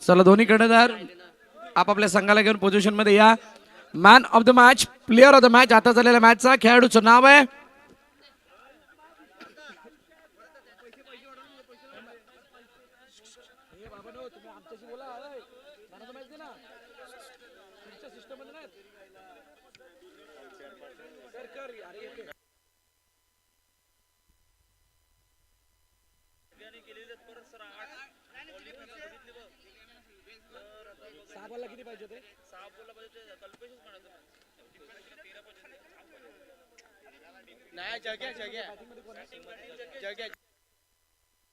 चला दोन्ही कर्णधार आपापल्या संघाला घेऊन पोझिशन मध्ये या. Man of the match, player of the match आता झालेल्या मॅचचा खेळाडूचं नाव आहे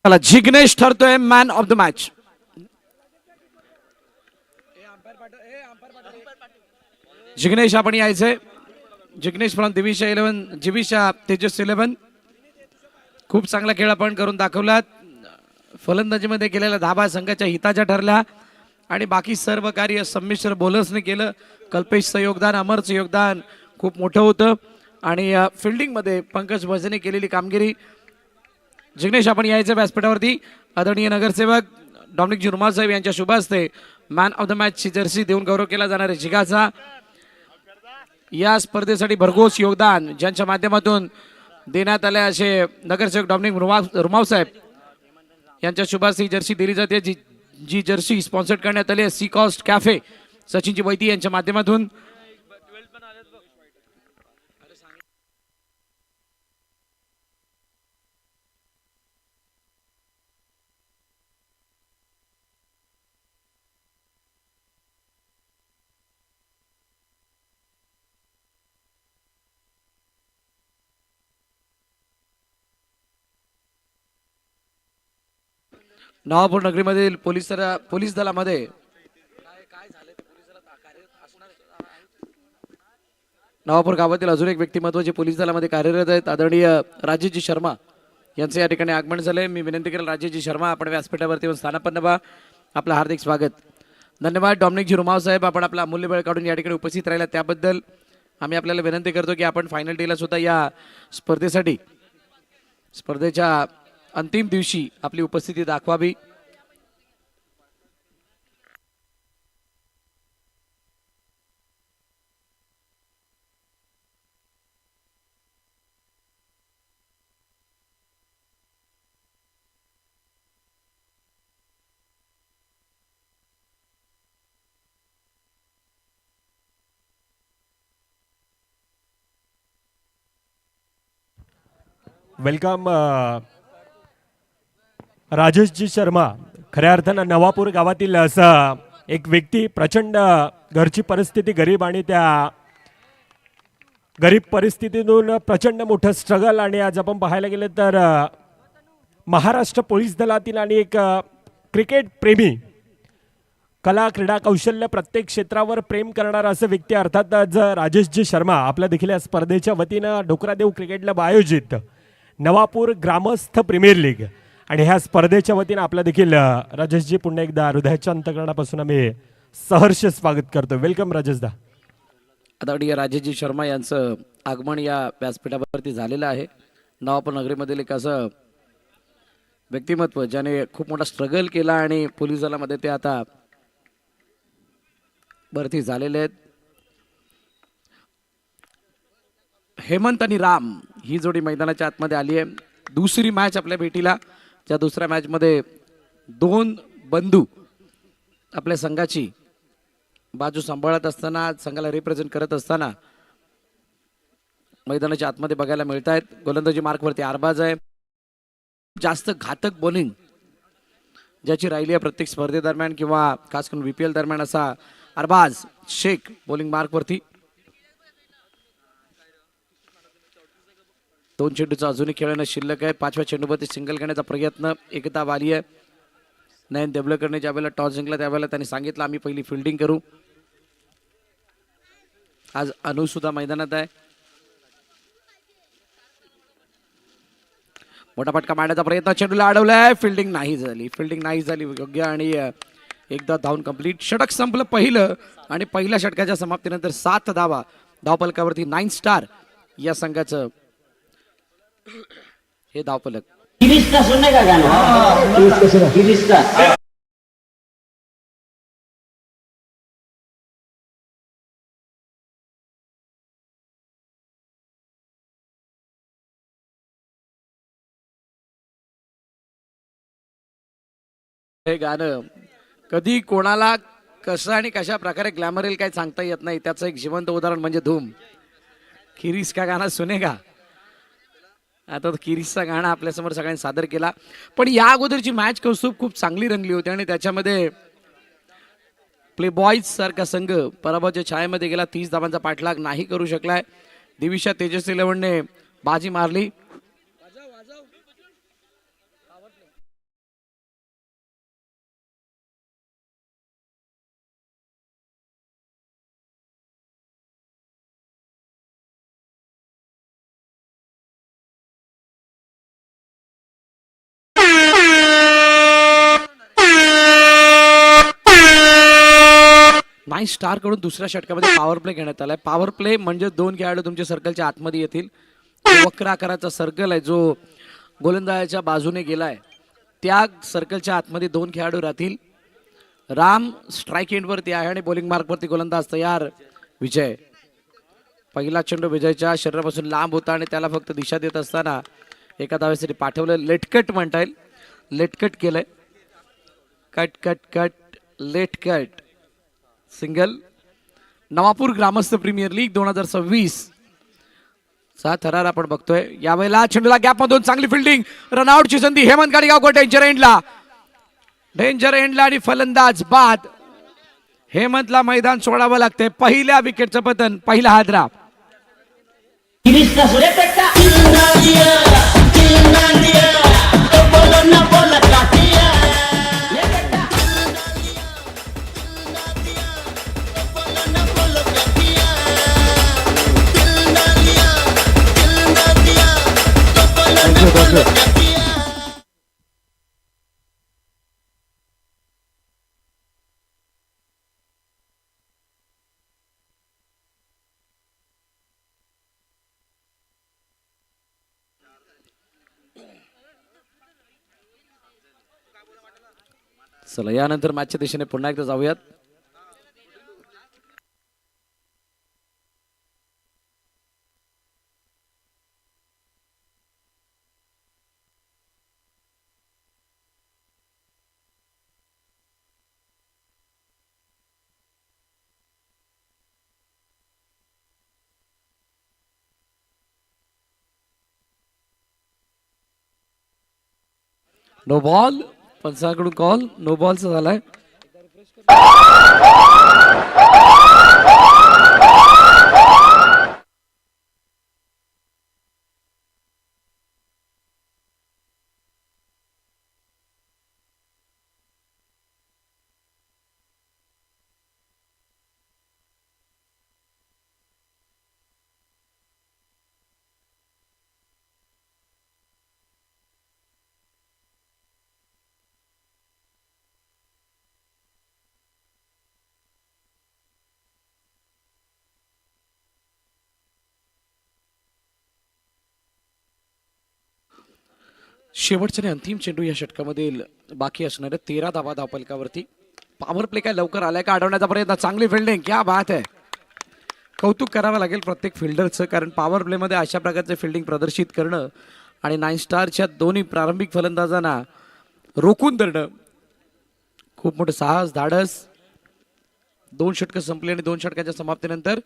चला जिग्नेश ठरतोय man of the match. Jignesh आपण यायचंय. जिग्नेश फ्रॉम दिविशा 11 जिविशा तेजस 11. खूप चांगला खेळ आपण करून दाखवला. फलंदाजीमध्ये केलेल्या धाबा संघाच्या हिताच्या ठरल्या आणि बाकी सर्व कार्य संमिश्र बॉलर्सने केलं. कल्पेशचं योगदान, अमरचं योगदान खूप मोठं होतं आणि फिल्डिंगमध्ये पंकज भजने केलेली कामगिरी. जिग्नेश आपण यायचं व्यासपीठावरती. आदरणीय नगरसेवक डॉमिनिक रुमाल साहेब यांच्या शुभ हस्ते मॅन ऑफ द मॅचची जर्सी देऊन गौरव केला जाणार आहे जिगाचा. या स्पर्धेसाठी भरघोस योगदान ज्यांच्या माध्यमातून देण्यात आले असे नगरसेवक डॉमिनिक रुमाल साहेब यांच्या शुभ हस्ते जर्सी दिली जाते. जी जर्सी स्पॉन्सर्ड करण्यात आली आहे सी कॉस्ट कॅफे सचिनजी वैती यांच्या माध्यमातून. नवापूर नगरीमधील पोलीस दलामध्ये नवापूर गावातील अजून एक व्यक्तिमत्व जे पोलीस दलामध्ये कार्यरत आहेत आदरणीय राजेशजी शर्मा यांचे या ठिकाणी आगमन झाले. मी विनंती करेल राजेशजी शर्मा आपण व्यासपीठावरती येऊन स्थानापन्न व्हा. आपलं हार्दिक स्वागत. धन्यवाद डॉमिनिकजी रुमाव साहेब, आपण आपला अमूल्य वेळ काढून या ठिकाणी उपस्थित राहिला त्याबद्दल. आम्ही आपल्याला विनंती करतो की आपण फायनल डेला सुद्धा या स्पर्धेच्या अंतिम दिवशी आपली उपस्थिती दाखवावी. वेलकम राजेशजी शर्मा. खऱ्या अर्थानं नवापूर गावातील असा एक व्यक्ती, प्रचंड घरची परिस्थिती गरीब आणि त्या गरीब परिस्थितीतून प्रचंड मोठं स्ट्रगल. आणि आज आपण पाहायला गेलं तर महाराष्ट्र पोलीस दलातील आणि एक क्रिकेट प्रेमी, कला क्रीडा कौशल्य प्रत्येक क्षेत्रावर प्रेम करणारा असं व्यक्ती अर्थात आज राजेशजी शर्मा आपल्या देखील या स्पर्धेच्या वतीनं डोकरादेव क्रिकेट क्लब आयोजित नवापूर ग्रामस्थ प्रीमियर लीग आणि ह्या स्पर्धेच्या वतीनं आपलं देखील राजेशजी पुन्हा एकदा हृदयाच्या अंतकरणापासून आम्ही सहर्ष स्वागत करतो. वेलकम राजेशदा. आदरणीय राजेशजी शर्मा यांचं आगमन या व्यासपीठावरती झालेलं आहे. नवापूर नगरीमधील एक असं व्यक्तिमत्व ज्याने खूप मोठा स्ट्रगल केला आणि पोलीस दलामध्ये ते आता भरती झालेले आहेत. हेमंत आणि राम ही जोडी मैदानाच्या आतमध्ये आली आहे. दुसरी मॅच आपल्या भेटीला, त्या दुसऱ्या मॅचमध्ये दोन बंधू आपल्या संघाची बाजू सांभाळत असताना, संघाला रिप्रेझेंट करत असताना मैदानाच्या आतमध्ये बघायला मिळत आहेत. गोलंदाजी मार्कवरती अरबाज आहे. जास्त घातक बॉलिंग ज्याची राहिली आहे प्रत्येक स्पर्धेदरम्यान किंवा खास करून VPL दरम्यान असा अरबाज शेख बॉलिंग मार्कवरती. दोन चेंडूचा अजूनही खेळणं शिल्लक आहे. 5व्या चेंडूवरती सिंगल करण्याचा प्रयत्न एकदा वाली आहे. नयन देवलकरने ज्या वेळेला टॉस जिंकला त्यावेळेला त्यांनी सांगितलं आम्ही पहिली फिल्डिंग करू. आज अनु सुद्धा मैदानात आहे. मोठा फटका मारण्याचा प्रयत्न, चेंडूला अडवलाय. फिल्डिंग नाही झाली योग्य आणि एकदा धावून कंप्लीट. षटक संपलं पहिलं आणि पहिल्या षटकाच्या समाप्तीनंतर 7 धावा धावफलकावरती. 9 स्टार या संघाचं हे धावफलक. गिरीश का सुनने का गाना गिरीश का हे गाणं कधी कोणाला कसं आणि कशा प्रकारे ग्लॅमर येईल काही सांगता येत नाही. त्याचं एक जिवंत उदाहरण म्हणजे धूम. किरीस का गाणं सुनेगा. आता तो किरीसचा गाणं आपल्यासमोर सगळ्यांनी सादर केला. पण या अगोदरची मॅच कौस्तुभ खूप चांगली रंगली होती आणि त्याच्यामध्ये प्ले बॉईज सारखा संघ पराभवाच्या छायेमध्ये गेला. 30 धावांचा पाठलाग नाही करू शकलाय. दिविशा तेजस 11ने बाजी मारली. नाईन स्टार कडून दुसऱ्या षटकामध्ये पॉवर प्ले घेण्यात आलाय. पॉवर प्ले म्हणजे 2 खेळाडू तुमच्या सर्कलच्या आतमध्ये येतील. जो वक्र आकाराचा सर्कल आहे जो गोलंदाजाच्या बाजूने गेलाय त्या सर्कलच्या आतमध्ये 2 खेळाडू राहतील. राम स्ट्राईक एंडवरती आहे आणि बॉलिंग मार्कवरती गोलंदाज तयार. विजय पहिला चेंडू विजयच्या शरीरापासून लांब होता आणि त्याला फक्त दिशा देत असताना एका धावेसाठी पाठवलं. लेटकट म्हणता येईल. लेटकट केलंय. Cut cut cut late cut single. Navapur ग्रामस्थ प्रीमियर लीग 2026 चा थरार आपण बघतोय. यावेळेला चेंडूला गॅप मधून चांगली फिल्डिंग. रनआउटची संधी हेमंत गाडीगावकर डेंजर एंडला आणि फलंदाज बाद. हेमंतला मैदान सोडावं लागतंय. पहिल्या विकेटचं पतन. पहिला हादरा. चला यानंतर मॅचच्या दिशेने पुन्हा एकदा जाऊयात. No ball. पंचाकडून कॉल नो बॉलचा झालाय. शेवटच्या आणि अंतिम चेंडू या षटकामध्ये बाकी असणाऱ्या 13 धावा धावफलकावरती. पॉवर प्ले काय लवकर आलाय का अडवण्याचा प्रयत्न. चांगली फिल्डिंग. क्या बात आहे. कौतुक करावं लागेल प्रत्येक फिल्डरचं. कारण पॉवर प्लेमध्ये अशा प्रकारचे फिल्डिंग प्रदर्शित करणं आणि 9 स्टारच्या दोन्ही प्रारंभिक फलंदाजांना रोखून धरणं खूप मोठं साहस धाडस. 2 षटकं संपली आणि 2 षटकाच्या समाप्तीनंतर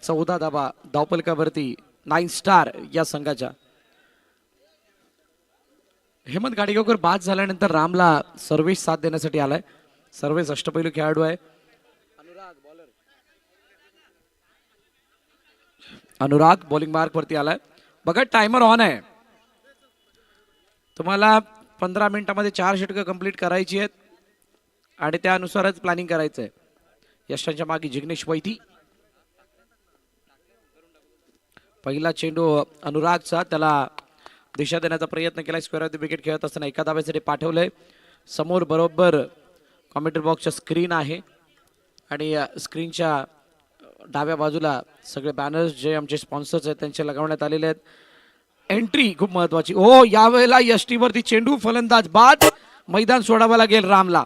14 धावा धावफलकावरती 9 स्टार या संघाच्या. हेमंत गाडीगावकर बाद झाल्यानंतर रामला सर्वेश साथ देण्यासाठी आलाय. सर्वेश अष्टपैलू खेळाडू आहे. अनुराग बॉलिंग मार्क वरती आलाय. बघा टायमर ऑन आहे. तुम्हाला 15 मिनिटांमध्ये 4 षटकं कंप्लीट करायची आहेत आणि त्यानुसारच प्लॅनिंग करायचंय. यशांच्या मागे जिग्नेश वैती. पहिला चेंडू अनुरागचा. त्याला दिशा देण्याचा प्रयत्न केला. स्क्वेअर ऑफ द विकेट खेळत असताना एका धावेसाठी पाठवलंय. समोर बरोबर कॉमेंट्री बॉक्सच्या स्क्रीन आहे आणि स्क्रीनच्या डाव्या बाजूला सगळे बॅनर्स जे आमचे स्पॉन्सर्स आहेत त्यांचे लगावण्यात आलेले आहेत. एंट्री खूप महत्वाची. ओ यावेळेला यष्टीवरती चेंडू. फलंदाज बाद. मैदान सोडावं लागेल रामला.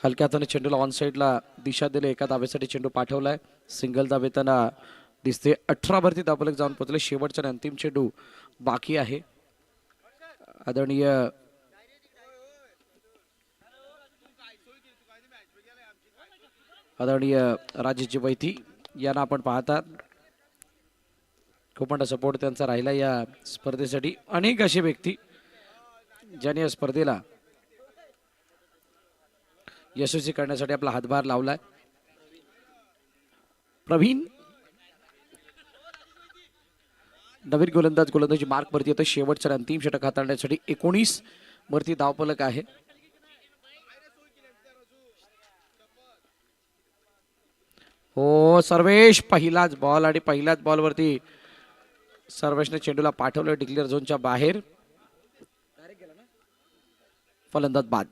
हलक्या हाताने चेंडूला ऑन साईडला दिशा दिली, एका धाब्यासाठी चेंडू पाठवलाय, सिंगल धाबेताना दिसते. 18 वरती धावफलक जाऊन पोहोचले. शेवटचा आणि अंतिम चेंडू बाकी आहे. आदरणीय राजेशजी वैती यांना आपण पाहता, खूप मोठा सपोर्ट त्यांचा राहिला या स्पर्धेसाठी. अनेक असे व्यक्ती ज्यांनी या स्पर्धेला यशस्वी करण्यासाठी आपला हातभार लावलाय. प्रवीण नवीन गोलंदाजी मार्क वरती येतो. शेवटच्या अंतिम षटक हाताळण्यासाठी 19 वरती धावफलक आहे. हो सर्वेश, पहिलाच बॉल आणि पहिल्याच बॉलवरती सर्वेशने चेंडूला पाठवलं डिक्लेअर झोनच्या बाहेर. फलंदाज बाद.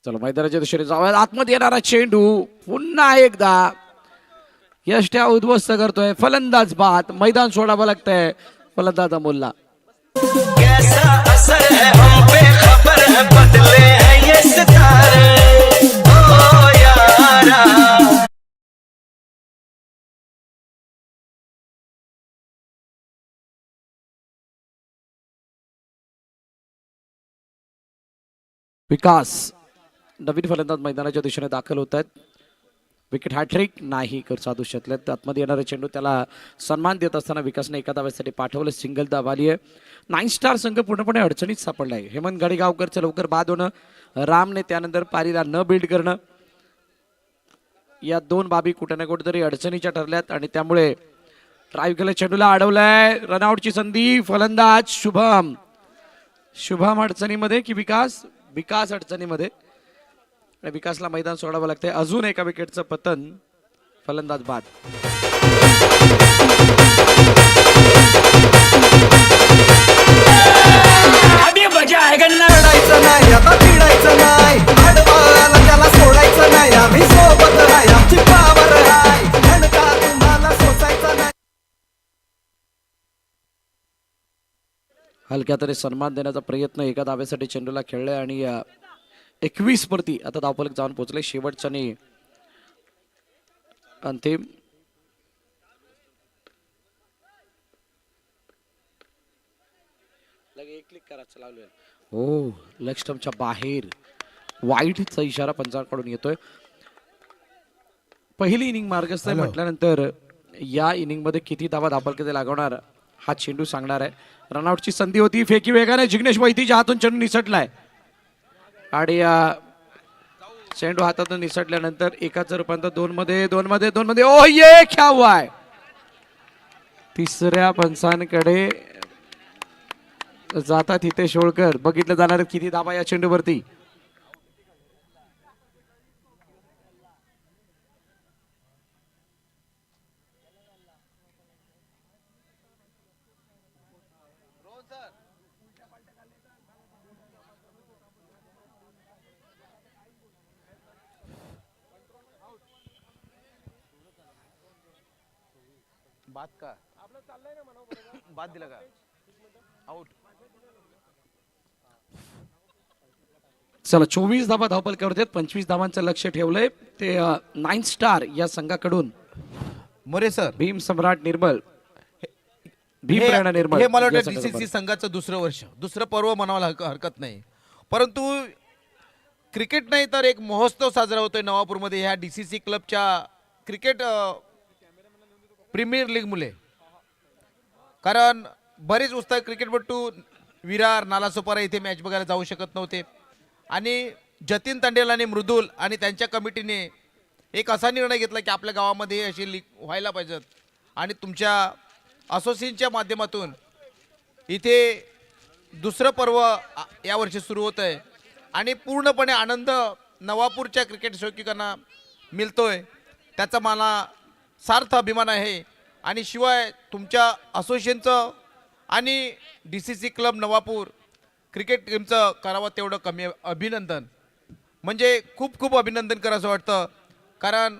चला मैदानाच्या दिशेने जाऊया. आतमध्ये येणारा चेंडू पुन्हा एकदा यष्ट्या उद्ध्वस्त करतोय. फलंदाज बाद. मैदान सोडावं लागतंय फलंदाज अमोलला. कैसा असर है हम पे खबर है बदले हैं ये सितारे ओ यारा. विकास नवीन फलंदाज मैदानाच्या दिशेने दाखल होत आहेत. विकेट हॅट्रिक नाही कर साधू शकले. आतमध्ये येणारे चेंडू त्याला सन्मान देत असताना विकासने एका धाव्यासाठी पाठवलं. सिंगल धाव आली आहे. 9 स्टार संघ पूर्णपणे अडचणीत सापडला आहे. हेमंत गाडीगावकरचं लवकर बाद होणं, रामने त्यानंतर पारीला न बिल्ड करणं, या दोन बाबी कुठे ना कुठेतरी अडचणीच्या ठरल्यात आणि त्यामुळे ड्राईव्ह केलं, चेंडूला अडवलंय. रनआउटची संधी. फलंदाज शुभम अडचणीमध्ये की विकास अडचणीमध्ये. विकासला मैदान सोडावं लागतंय. अजून एका विकेटचं पतन. फलंदाज बाद. अभी मजा आएगा ना. लढायचं नाही आता, चिडायचं नाही, आडवाला त्याला सोडायचं नाही. आम्ही सोबत आहे, आमची पावर आहे, धनका तुम्हाला सोसायचा नाही. हलक्या तरी सन्मान देण्याचा प्रयत्न एका धाब्यासाठी चेंडूला खेळलाय आणि 21 वरती आता धावफलक जाऊन पोहोचले. शेवटच्या आणि अंतिम. हो लेग स्टंपच्या बाहेर वाईटचा इशारा पंचांकडून येतोय. पहिली इनिंग मार्गस्थ म्हटल्यानंतर या इनिंग मध्ये किती धावा धावफलक लागवणार हा चेंडू सांगणार आहे. रनआउटची संधी होती. फेकी वेगाने जिग्नेश वैतीच्या हातून चेंडू निसटलाय आणि चेंडू हातातून निसटल्यानंतर एकाचं रूपांतर दोन मध्ये. ओ ये क्या हुआ है. तिसऱ्या पंचांकडे जातात हितेश होळकर. बघितलं जाणार किती धावा या चेंडूवरती. बाद का बाद दिला का आउट. चला 24 धावा धावफलकावरती आहेत. 25 धावांचं लक्ष ठेवलंय ते 9 स्टार या संघाकडून. मोरे सर, भीम सम्राट निर्मल, भीम प्रेरणा निर्मल हे मला या वाटतं संघाचं डीसीसी संघाचं दुसरं वर्ष, दुसरं पर्व म्हणायला हरकत नाही. परंतु क्रिकेट नाही तर एक महोत्सव साजरा होतोय नवापूरमध्ये ह्या डीसीसी क्लबच्या क्रिकेट प्रीमियर लीग मुले. कारण बरेच उत्साह क्रिकेटपटू विरार नालासोपारा इथे मॅच बघायला जाऊ शकत नव्हते आणि जतीन तांडेल आणि मृदुल आणि त्यांच्या कमिटीने एक असा निर्णय घेतला की आपल्या गावामध्ये अशी लीग व्हायला पाहिजेत आणि तुमच्या असोसिएशनच्या माध्यमातून इथे दुसरं पर्व यावर्षी सुरू होत आहे आणि पूर्णपणे आनंद नवापूरच्या क्रिकेट शौकीकांना मिळतोय त्याचा मला सार्थ अभिमान आहे. आणि शिवाय तुमच्या असोसिएशनचं आणि DCC क्लब नवापूर क्रिकेट टीमचं करावं तेवढं कमी अभिनंदन, म्हणजे खूप खूप अभिनंदन करावं वाटतं. कारण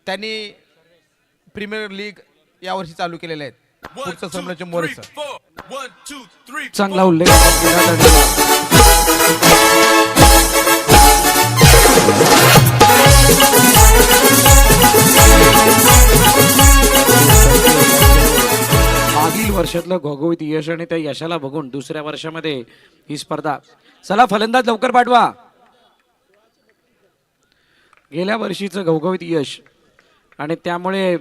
त्यांनी प्रीमियर लीग यावर्षी चालू केलेले आहेत. पुढचं संरक्षण मोरे सर. चांगला उल्लेख केला त्यांनी. मागील वर्षातलं घवघवीत यश आणि त्या यशाला बघून दुसऱ्या वर्षामध्ये ही स्पर्धा. चला फलंदाज लवकर पाठवा. गेल्या वर्षीचं घवघवीत यश आणि त्यामुळे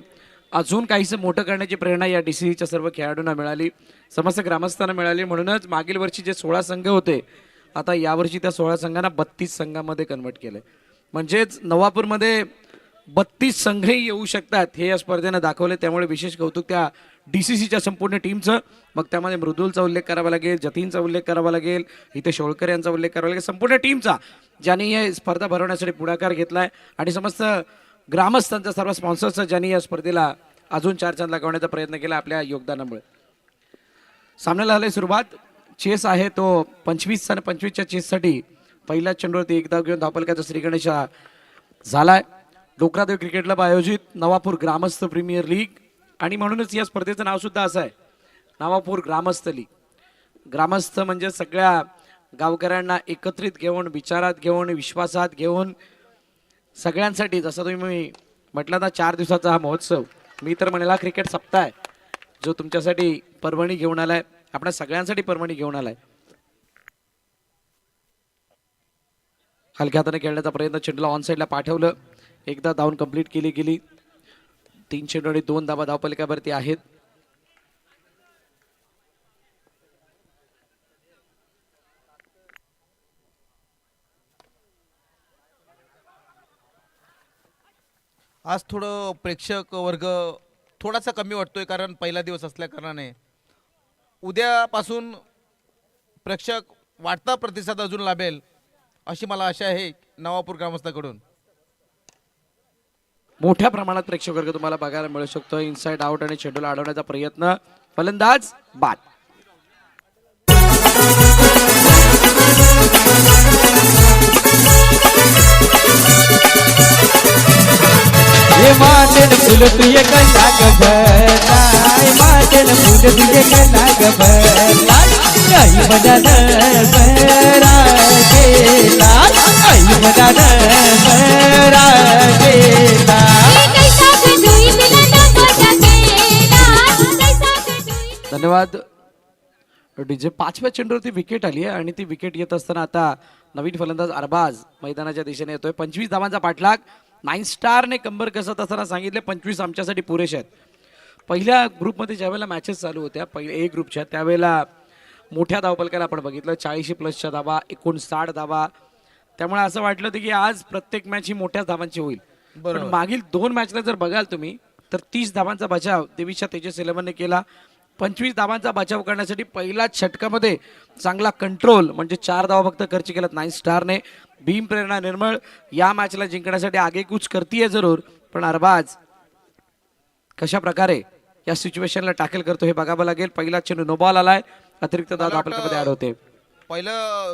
अजून काहीसं मोठं करण्याची प्रेरणा या DCCच्या सर्व खेळाडूंना मिळाली, समस्त ग्रामस्थांना मिळाली. म्हणूनच मागील वर्षी जे 16 संघ होते आता यावर्षी त्या 16 संघांना 32 संघामध्ये कन्वर्ट केले. म्हणजेच नवापूरमध्ये 32 संघही येऊ शकतात हे या स्पर्धेनं दाखवले. त्यामुळे विशेष कौतुक त्या DCCच्या संपूर्ण टीमचं. मग त्यामध्ये मृदुलचा उल्लेख करावा लागेल, जतीनचा उल्लेख करावा लागेल, इथे शोळकर यांचा उल्लेख करावा लागेल, संपूर्ण टीमचा ज्यांनी ही स्पर्धा भरवण्यासाठी पुढाकार घेतलाय आणि समस्त ग्रामस्थांचा, सर्व स्पॉन्सर्सचा ज्यांनी या स्पर्धेला अजून 4 चांद लागवण्याचा प्रयत्न केला आपल्या योगदानामुळे. सामन्याला झाली सुरुवात. चेस आहे तो 25 आणि 25च्या चेससाठी पहिल्या चेंडूवरती एक धाव घेऊन धावपलकाचा श्री गणेश झालाय. डोकरादेव क्रिकेट क्लब आयोजित नवापूर ग्रामस्थ प्रीमियर लीग आणि म्हणूनच या स्पर्धेचं नाव सुद्धा असं आहे, नवापूर ग्रामस्थ लीग. ग्रामस्थ म्हणजे सगळ्या गावकऱ्यांना एकत्रित घेऊन, विचारात घेऊन, विश्वासात घेऊन सगळ्यांसाठी. जसं तुम्ही म्हटलं ना 4 दिवसाचा हा महोत्सव, मी तर म्हणेला क्रिकेट सप्ताह आहे जो तुमच्यासाठी पर्वणी घेऊन आलाय, आपल्या सगळ्यांसाठी पर्वणी घेऊन आलाय. हलक्या हाताने खेळण्याचा प्रयत्न, चेंडूला ऑन साईडला पाठवलं, एकदा धावून कंप्लीट केली गेली. 3 चेंडू आणि 2 धावा धावपलकावरती आहेत. आज थोडं प्रेक्षक वर्ग थोडासा कमी वाटतोय कारण पहिला दिवस असल्या कारणाने. उद्यापासून प्रेक्षक वाढता प्रतिसाद अजून लाभेल अशी मला आशा आहे नवापूर ग्रामस्थाकडून. मोठ्या प्रमाणात प्रेक्षक वर्ग तुम्हाला बघायला मिळू शकतो. इनसाइड आउट आणि चेंडूला अडवण्याचा प्रयत्न, फलंदाज बाद. मातेन फुल तुझे कला गभरलाय, मातेन फुल तुझे कला गभरलाय, आई मदन बरा गेला, आई मदन बरा गेला. धन्यवाद डीजे. 5व्या चेंडूवरती विकेट आली आहे आणि ती विकेट येत असताना आता नवीन फलंदाज अरबाज मैदानाच्या दिशेने येतोय. 25 धावांचा पाठलाग. 9 स्टारने कंबर कसत असताना सांगितले 25 आमच्यासाठी पुरेसे आहेत. पहिल्या ग्रुपमध्ये ज्यावेळेला मॅचेस चालू होत्या पहिल्या A ग्रुपच्या, त्यावेळेला मोठ्या धावपलकाला आपण बघितलं 40+ धावा, 59 धावा. त्यामुळे असं वाटलं होतं की आज प्रत्येक मॅच ही मोठ्या धावांची होईल. पण मागील 2 मॅचला जर बघाल तुम्ही तर 30 धावांचा बचाव देवीच्या तेजस 11ने केला. 25 धावांचा बचाव करण्यासाठी पहिल्याच षटकामध्ये चांगला कंट्रोल म्हणजे 4 धावा फक्त खर्च केल्यात 9 स्टारने. भीम प्रेरणा निर्मळ या मॅचला जिंकण्यासाठी आगेकूच करतीये जरूर, पण अरबाज कशा प्रकारे या सिच्युएशनला टॅकल करतो हे बघावं लागेल. पहिला चेंडू नो बॉल आलाय, अतिरिक्त धाव आपल्यामध्ये ऍड होते. पहिलं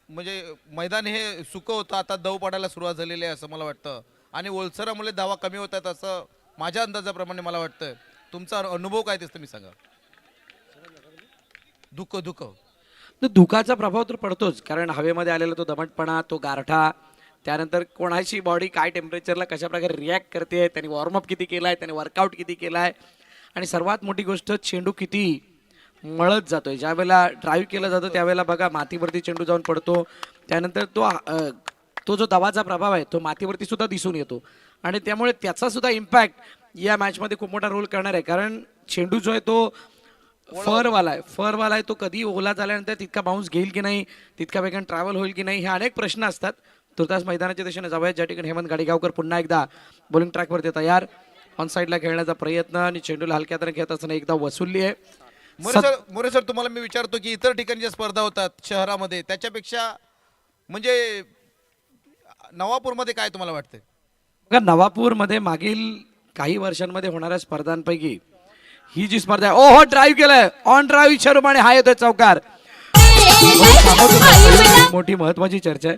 म्हणजे मैदान हे सुकं होतं, आता दव पडायला सुरुवात झालेली आहे असं मला वाटतं आणि ओलसरामुळे धावा कमी होत आहेत असं माझ्या अंदाजाप्रमाणे मला वाटतं. तुमचा अनुभव काय तेच तुम्ही सांगा. धुकाचा प्रभाव तर पडतोच, कारण हवेमध्ये आलेला तो दमटपणा, तो गारठा, त्यानंतर कोणाची बॉडी काय टेम्परेचरला कशा प्रकारे रिॲक्ट करते, त्यांनी वॉर्मअप किती केलाय, त्यांनी वर्कआउट किती केलाय आणि सर्वात मोठी गोष्ट चेंडू किती मळत जातोय. ज्या वेळेला ड्राईव्ह केलं जातं त्यावेळेला बघा मातीवरती चेंडू जाऊन पडतो, त्यानंतर तो जो दबाचा प्रभाव आहे तो मातीवरती सुद्धा दिसून येतो आणि त्यामुळे त्याचा सुद्धा इम्पॅक्ट या मॅचमध्ये खूप मोठा रोल करणार आहे. कारण चेंडू जो आहे तो फरवाला आहे, तो कधी ओला झाल्यानंतर तितका बाउन्स घेईल की नाही, तितका वेगाने ट्रॅव्हल होईल की नाही, हे अनेक प्रश्न असतात. तुर्तास मैदानाच्या दिशेने जाऊयात, ज्या ठिकाणी हेमंत गाडीगावकर पुन्हा एकदा बॉलिंग ट्रॅकवरती तयार. ऑन साईडला खेळण्याचा प्रयत्न आणि चेंडूला हलक्या हाताने खेळत असताना एकदा वसुलली आहे. मोरे सर तुम्हाला मी विचारतो की इतर ठिकाणी ज्या स्पर्धा होतात शहरामध्ये त्याच्यापेक्षा म्हणजे नवापूरमध्ये काय तुम्हाला वाटतंय? बघा, नवापूरमध्ये मागील काही वर्षांमध्ये होणाऱ्या स्पर्धांपैकी ही जी स्पर्धा आहे, ओहो ड्राईव्ह केलंय, ऑन ड्राईव्ह शर्माने हा येतोय चौकार. मोठी महत्वाची चर्चा आहे.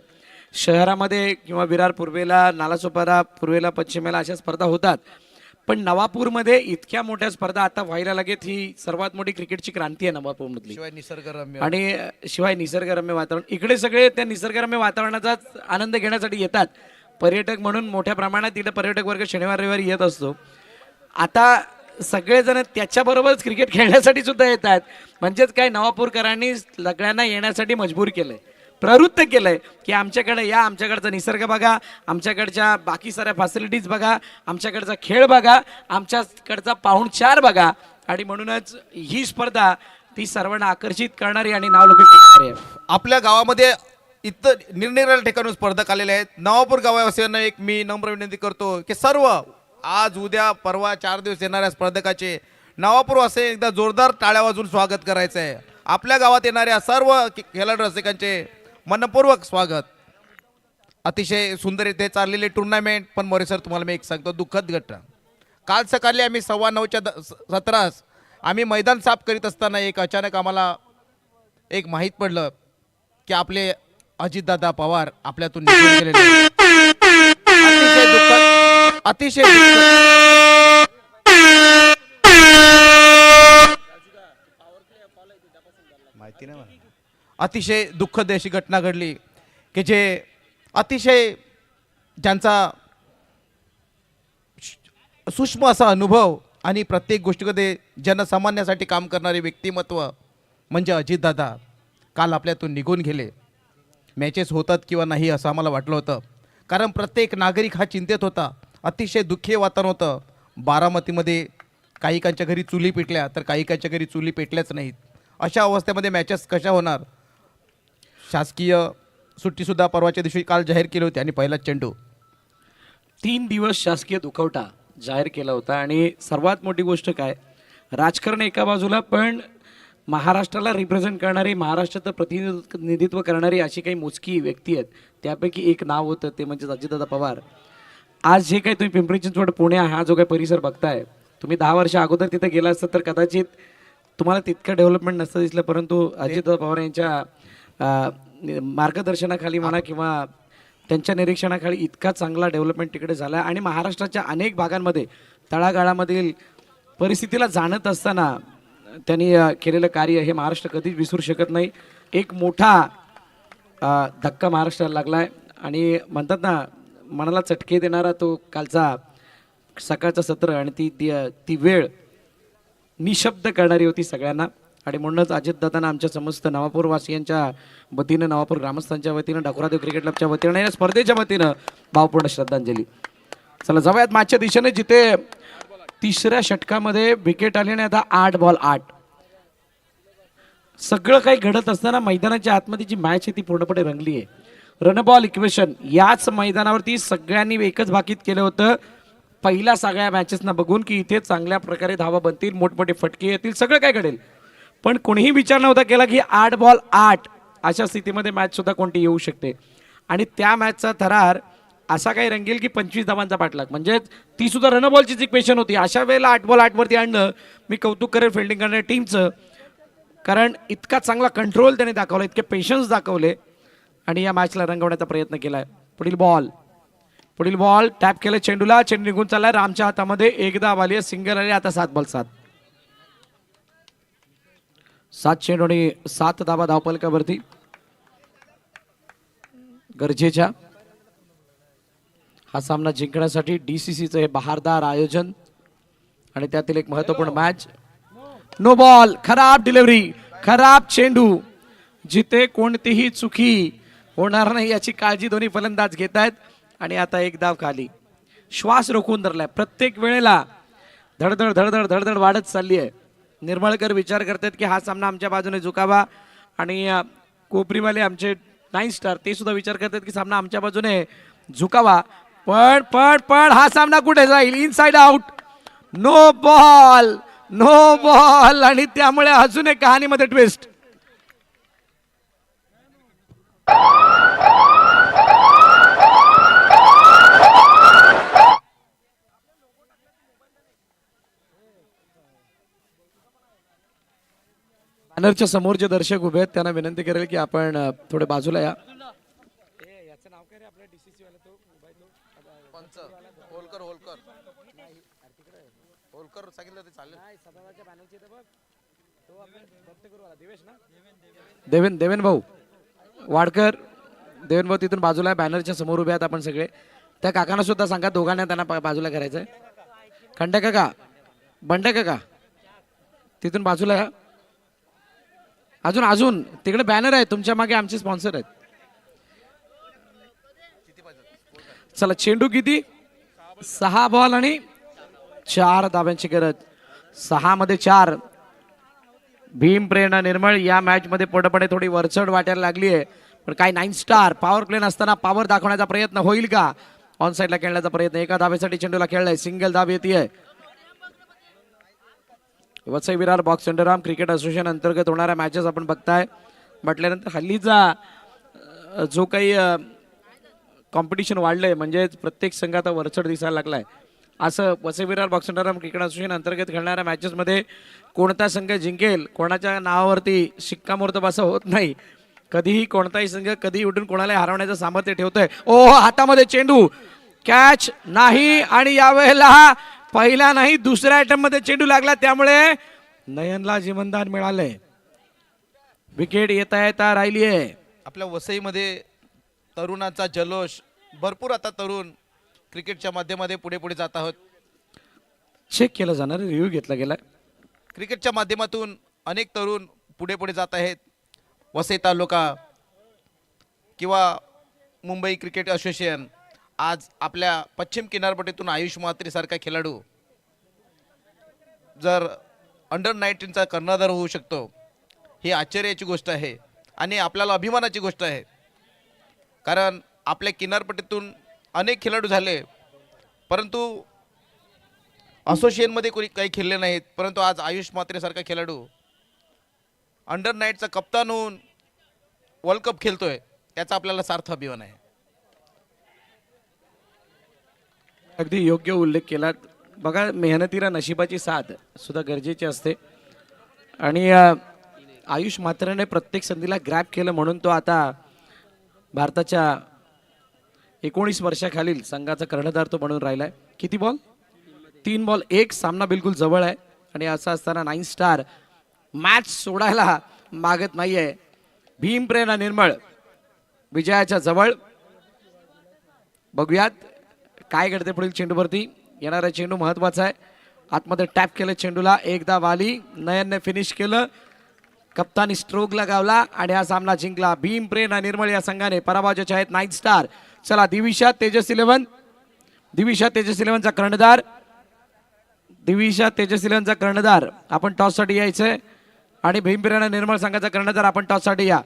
शहरामध्ये किंवा विरार पूर्वेला, नालासोपारा पूर्वेला, पश्चिमेला अशा स्पर्धा होतात, पण नवापूरमध्ये इतक्या मोठ्या स्पर्धा आता व्हायला लागेल. ही सर्वात मोठी क्रिकेटची क्रांती आहे नवापूरमधली. शिवाय निसर्गरम्य आणि शिवाय निसर्गरम्य वातावरण, इकडे सगळे त्या निसर्गरम्य वातावरणाचा आनंद घेण्यासाठी येतात पर्यटक म्हणून. मोठ्या प्रमाणात इथं पर्यटक वर्ग शनिवार रविवारी येत असतो. आता सगळेजण त्याच्याबरोबरच क्रिकेट खेळण्यासाठी सुद्धा येतात. म्हणजेच काय, नवापूरकरांनी सगळ्यांना येण्यासाठी मजबूर केलंय, प्रवृत्त केलंय की आमच्याकडे या, आमच्याकडचा निसर्ग बघा, आमच्याकडच्या बाकी साऱ्या फॅसिलिटीज बघा, आमच्याकडचा खेळ बघा, आमच्याकडचा पाहुणचार बघा. आणि म्हणूनच ही स्पर्धा ती सर्वांना आकर्षित करणारी आणि नावलौकिक करणारी आहे. आपल्या गावामध्ये इथं निरनिराळ्या ठिकाणून स्पर्धक आलेले आहेत. नवापूर गावावासियांना एक मी नम्र विनंती करतो की सर्व आज उद्या परवा 4 दिवस येणाऱ्या स्पर्धकाचे नवापूर असे एकदा जोरदार टाळ्या वाजवून स्वागत करायचं आहे. आपल्या गावात येणाऱ्या सर्व खेळाडू रसिकांचे मनपूर्वक स्वागत. अतिशय सुंदर इथे चाललेले टुर्नामेंट. पण मोरे सर, तुम्हाला मी एक सांगतो दुःखद घटना. काल सकाळी आम्ही 9:15 आम्ही मैदान साफ करीत असताना एक अचानक आम्हाला एक माहीत पडलं की आपले अजितदादा पवार आपल्यातून निघून गेलेले आहेत. अतिशय दुःखद, अतिशय दुःखद. माहिती नाही मला. अतिशय दुःखद अशी घटना घडली की जे अतिशय ज्यांचा सूक्ष्म असा अनुभव आणि प्रत्येक गोष्टीमध्ये जनसामान्यासाठी काम करणारे व्यक्तिमत्व म्हणजे अजितदादा काल आपल्यातून निघून गेले. मॅचेस होतात किंवा नाही असं आम्हाला वाटलं होतं, कारण प्रत्येक नागरिक हा चिंतेत होता. अतिशय दुःखी वातावरण होतं. बारामतीमध्ये काहीकांच्या घरी चुली पेटल्या तर काहीकांच्या घरी चुली पेटल्याच नाहीत. अशा अवस्थेमध्ये मॅचेस कशा होणार? शासकीय सुट्टीसुद्धा परवाच्या दिवशी काल जाहीर केली होती आणि पहिला चेंडू. 3 दिवस शासकीय दुखवटा जाहीर केला होता. आणि सर्वात मोठी गोष्ट काय, राजकारण एका बाजूला, पण महाराष्ट्राला रिप्रेझेंट करणारी, महाराष्ट्राचं प्रतिनिधित्व करणारी अशी काही मोजकी व्यक्ती आहेत. त्यापैकी एक नाव होतं, ते म्हणजे अजितदादा पवार. आज जे काही तुम्ही पिंपरी चिंचवड, पुणे हा जो काही परिसर बघताय, तुम्ही 10 वर्ष अगोदर तिथे गेला असता तर कदाचित तुम्हाला तितकं डेव्हलपमेंट नसतं दिसलं. परंतु अजितदादा पवार यांच्या मार्गदर्शनाखाली म्हणा किंवा त्यांच्या निरीक्षणाखाली इतका चांगला डेव्हलपमेंट तिकडे झाला. आणि महाराष्ट्राच्या अनेक भागांमध्ये तळागाळामधील परिस्थितीला जाणत असताना त्यांनी केलेलं कार्य हे महाराष्ट्र कधीच विसरू शकत नाही. एक मोठा धक्का महाराष्ट्राला लागला आहे. आणि म्हणतात ना, मनाला चटके देणारा तो कालचा सकाळचं सत्र आणि ती वेळ निशब्द करणारी होती सगळ्यांना. आणि म्हणूनच अजितदादांना आमच्या समस्त नवापूरवासियांच्या वतीनं, नवापूर ग्रामस्थांच्या वतीनं, ढाकुरादेव क्रिकेट क्लबच्या वतीनं आणि स्पर्धेच्या वतीनं भावपूर्ण श्रद्धांजली. चला जाऊयात मॅचच्या दिशेने, जिथे 3ऱ्या षटकामध्ये विकेट आली आणि आता 8 बॉल 8. सगळं काही घडत असताना मैदानाच्या आतमध्ये जी मॅच आहे ती पूर्णपणे रंगली आहे. रन बॉल इक्वेशन याच मैदानावरती सगळ्यांनी एकच भाकीत केलं होतं पहिल्या सगळ्या मॅचेसना बघून की इथे चांगल्या प्रकारे धावा बनतील, मोठमोठे फटके येतील, सगळं काय घडेल. पण कोणीही विचार नव्हता केला की 8 बॉल 8 अशा स्थितीमध्ये मॅच सुद्धा कोणती येऊ शकते. आणि त्या मॅचचा थरार असा काही रंगेल की 25 धावांचा पाठलाग, म्हणजे ती सुद्धा रन बॉलचीच इक्वेशन होती. अशा वेळेला 8 बॉल 8 वरती आणणं, मी कौतुक करेल फिल्डिंग करणाऱ्या टीमचं, कारण इतका चांगला कंट्रोल त्याने दाखवला, इतके पेशन्स दाखवले आणि या मॅचला रंगवण्याचा प्रयत्न केलाय. पुढील बॉल टॅप केलं चेंडूला, चेंडू निघून चाललाय रामच्या हातामध्ये. एकदा आली सिंगल आली, आता 7 बॉल 7. 7 चेंडू आणि 7 धावा धावपलकावरती गरजेच्या. हा सामना जिंकण्यासाठी DCCचं हे बहारदार आयोजन आणि त्यातील एक महत्वपूर्ण मॅच. नो बॉल, खराब डिलिव्हरी, खराब चेंडू, जिथे कोणतीही चुकी होणार नाही याची काळजी दोन्ही फलंदाज घेत आहेत. आणि आता एक धाव खाली. श्वास रोखून धरलाय. प्रत्येक वेळेला धडधड धडधड धडधड वाढत चालली आहे. निर्मळकर विचार करतात की हा सामना आमच्या बाजूने झुकावा. आणि कोपरीवाले आमचे 9 स्टार ते सुद्धा विचार करतात की सामना आमच्या बाजूने झुकावा. पण हा सामना कुठे जाईल? Inside out, no ball. आणि त्यामुळे अजून एक कहाणीमध्ये ट्विस्ट. बॅनरच्या समोर जे दर्शक उभे आहेत त्यांना विनंती करेल की आपण थोडे बाजूला या. पंच होलकर होलकर होलकर सांगितलं ते चालेल. देवेन भाऊ वाडकर, देवेन भाऊ तिथून बाजूला बॅनरच्या समोर उभे आहेत आपण सगळे. त्या काकांना सुद्धा सांगा, दोघांना त्यांना बाजूला करायचंय. खंडे काका, बंडे काका तिथून बाजूला या. अजून तिकडे बॅनर आहे तुमच्या मागे, आमचे स्पॉन्सर आहेत. चला, चेंडू किती? 6 बॉल आणि 4 धाब्यांची गरज. 6 मध्ये 4. भीम प्रेरणा निर्मळ या मॅच मध्ये पूर्णपणे थोडी वरचढ वाटायला लागली आहे, पण काय 9 स्टार पॉवर प्ले नसताना पॉवर दाखवण्याचा प्रयत्न होईल का? ऑन साईडला खेळण्याचा प्रयत्न, एका धाब्यासाठी चेंडूला खेळलाय, सिंगल धाब येते. Vasai Virar box underarm cricket association अंतर्गत होणाऱ्या मॅचेस आपण बघताय. म्हटल्यानंतर हल्लीचा जो काही कॉम्पिटिशन वाढलंय, म्हणजे प्रत्येक संघ आता वरचढ दिसायला लागलाय. असं Vasai Virar box underarm cricket association अंतर्गत खेळणाऱ्या मॅचेसमध्ये कोणता संघ जिंकेल, कोणाच्या नावावरती शिक्कामोर्तब असं होत नाही. कधीही कोणताही संघ कधी उठून कोणाला हरवण्याचं सामर्थ्य ठेवतोय. ओ, हातामध्ये चेंडू, कॅच नाही, आणि यावेळेला पहिला नाही दुसऱ्या आयटम मध्ये चेंडू लागला, त्यामुळे नयनला जीवनदान मिळालंय. विकेट येता राहिली आहे. आपल्या वसईमध्ये तरुणाचा जल्लोष भरपूर. आता तरुण क्रिकेटच्या माध्यमामध्ये पुढे जात आहोत. चेक केलं जाणार, रिव्ह्यू घेतला गेलाय. क्रिकेटच्या माध्यमातून अनेक तरुण पुढे जात आहेत. वसई तालुका किंवा मुंबई क्रिकेट असोसिएशन आज आपल्या पश्चिम किनारपट्टीतून आयुष म्हात्रे सारखा खेळाडू जर अंडर-19चा कर्णधार होऊ शकतो, ही आश्चर्याची गोष्ट आहे आणि आपल्याला अभिमानाची गोष्ट आहे. कारण आपल्या किनारपट्टीतून अनेक खेळाडू झाले, परंतु असोसिएशनमध्ये कोणी काही खेळले नाहीत. परंतु आज आयुष म्हात्रे सारखा खेळाडू अंडर-19चा कप्तान होऊन वर्ल्ड कप खेळतोय, याचा आपल्याला सार्थ अभिमान आहे. अगदी योग्य उल्लेख केला. बघा, मेहनतीला नशिबाची साथ सुद्धा गरजेची असते, आणि आयुष म्हात्रेने प्रत्येक संधीला ग्रॅब केलं, म्हणून तो आता भारताच्या 19 वर्षाखालील संघाचा कर्णधार तो बनून राहिलाय. किती बॉल? 3 बॉल 1. सामना बिलकुल जवळ आहे, आणि असं असताना 9 स्टार मॅच सोडायला मागत नाहीये. भीम प्रेरणा निर्मळ विजयाच्या जवळ. बघूयात काय घडते पुढील चेंडूवरती. येणारा चेंडू महत्वाचा आहे. आतमध्ये टॅप केलं चेंडूला, एकदा वाली नयनने फिनिश केलं, कप्तानी स्ट्रोक लगावला, आणि हा सामना जिंकला. भीम प्रेरणा निर्मळ या संघाने पराभवाचे आहेत 9 स्टार. चला, दिविशा तेजस 11चा कर्णधार. दिविशा तेजस 11चा कर्णधार आपण टॉस साठी यायचंय, आणि भीम प्रेरणा निर्मळ संघाचा कर्णधार आपण टॉस साठी या.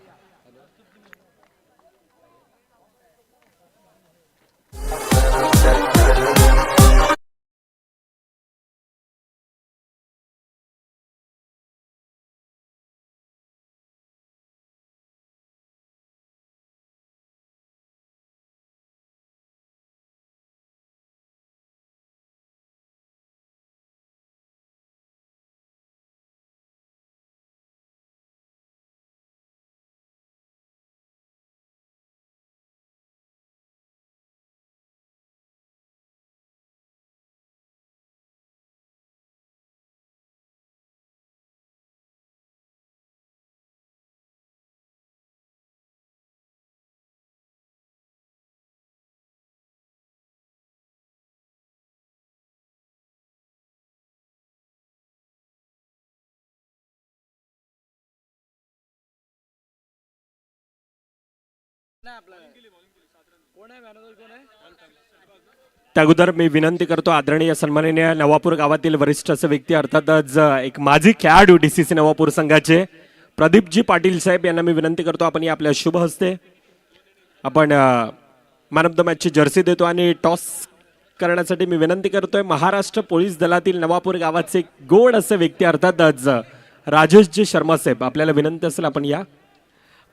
त्या अगोदर मी विनंती करतो, आदरणीय सन्माननीय नवापूर गावातील वरिष्ठ असे व्यक्ती, अर्थातच एक माजी खेळाडू DCC नवापूर संघाचे प्रदीपजी पाटील साहेब यांना मी विनंती करतो, आपण या आपल्या शुभ हस्ते आपण मॅन ऑफ द मॅचची जर्सी देतो. आणि टॉस करण्यासाठी मी विनंती करतोय महाराष्ट्र पोलीस दलातील नवापूर गावाचे गोड असे व्यक्ती, अर्थातच राजेशजी शर्मा साहेब, आपल्याला विनंती असेल आपण या.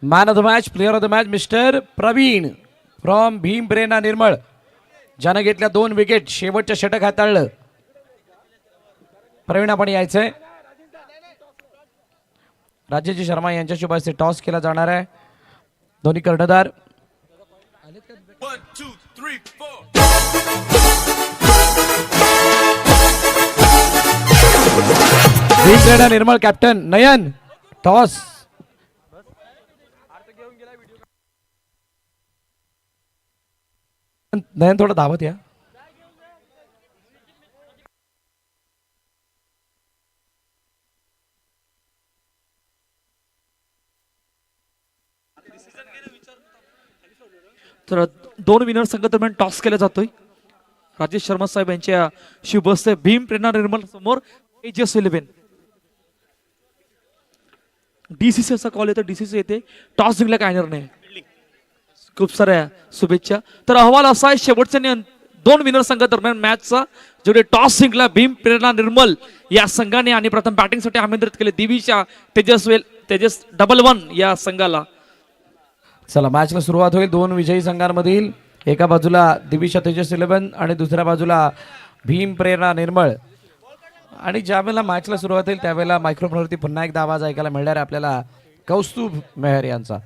Man of the match, player of the match mister Praveen from Bhim Prerna Nirmal, ज्यानं घेतल्या 2 विकेट, शेवटच्या षटक हाताळलं. प्रवीण आपण यायचंय. राजेश शर्मा यांच्या शुभ हस्ते टॉस केला जाणार आहे. दोन्ही कर्णधार निर्मळ कॅप्टन नयन टॉस. नयन थोडं धावत या. तर दोन विनर संघादरम्यान टॉस केला जातोय. राजेश शर्मा साहेब यांच्या शुभ हस्ते भीम प्रेरणा निर्मल समोर तेजस 11. डीसीसीचा कॉल येतो. डीसीसी येते. टॉस जिंकला काय निर्णय. खूप साऱ्या शुभेच्छा. तर अहवाल असा आहे शेवटच्या दोन विनर संघादरम्यान मॅचचा जेवढे टॉस जिंकला भीम प्रेरणा निर्मल या संघाने आणि प्रथम बॅटिंगसाठी आमंत्रित केले दिवीच्या तेजस 1 या संघाला. चला मॅचला सुरुवात होईल. दोन विजयी संघांमधील एका बाजूला दिविशा तेजस 11 आणि दुसऱ्या बाजूला भीम प्रेरणा निर्मळ. आणि ज्यावेळेला मॅचला सुरुवात होईल त्यावेळेला मायक्रोफोनवरती पुन्हा एकदा आवाज ऐकायला मिळणार आहे आपल्याला कौस्तुभ मेहर यांचा.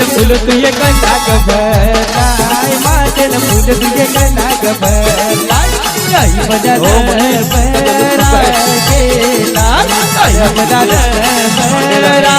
फुल तुझे कला गभराय माझेल फुल तुझे कला गभराय आई बदल बरा केला आई बदल बरा